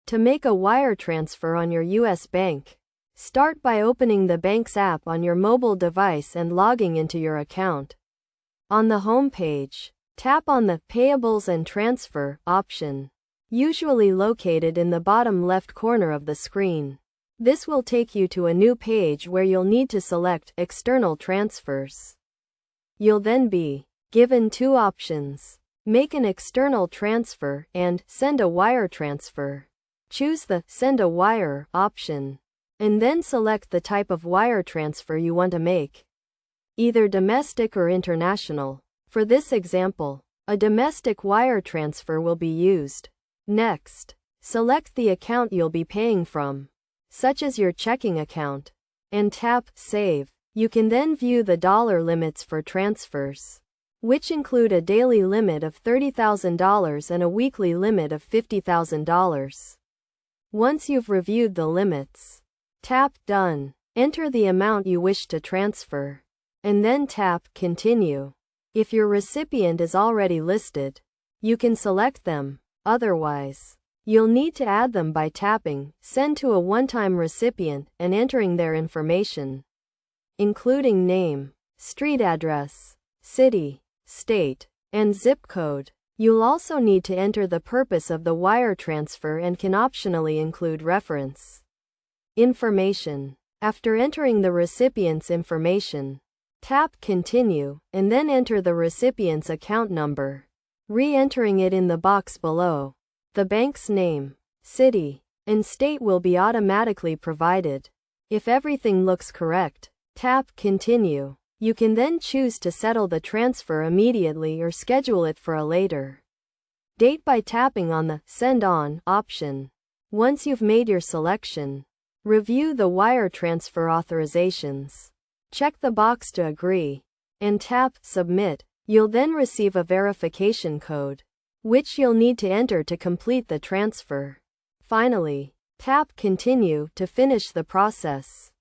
To make a wire transfer on your U.S. bank, start by opening the bank's app on your mobile device and logging into your account. On the home page, tap on the Payables and Transfer option, usually located in the bottom left corner of the screen. This will take you to a new page where you'll need to select External Transfers. You'll then be given two options: Make an external transfer and Send a wire transfer. Choose the Send a wire option, and then select the type of wire transfer you want to make, either domestic or international. For this example, a domestic wire transfer will be used. Next, select the account you'll be paying from, such as your checking account, and tap Save. You can then view the dollar limits for transfers, which include a daily limit of $30,000 and a weekly limit of $50,000. Once you've reviewed the limits, tap Done. Enter the amount you wish to transfer, and then tap Continue. If your recipient is already listed, you can select them. Otherwise, you'll need to add them by tapping Send to a one-time recipient and entering their information, including name, street address, city, state, and zip code. You'll also need to enter the purpose of the wire transfer and can optionally include reference information. After entering the recipient's information, tap Continue, and then enter the recipient's account number, re-entering it in the box below. The bank's name, city, and state will be automatically provided. If everything looks correct, tap Continue. You can then choose to settle the transfer immediately or schedule it for a later date by tapping on the Send On option. Once you've made your selection, review the wire transfer authorizations. Check the box to agree, and tap Submit. You'll then receive a verification code, which you'll need to enter to complete the transfer. Finally, tap Continue to finish the process.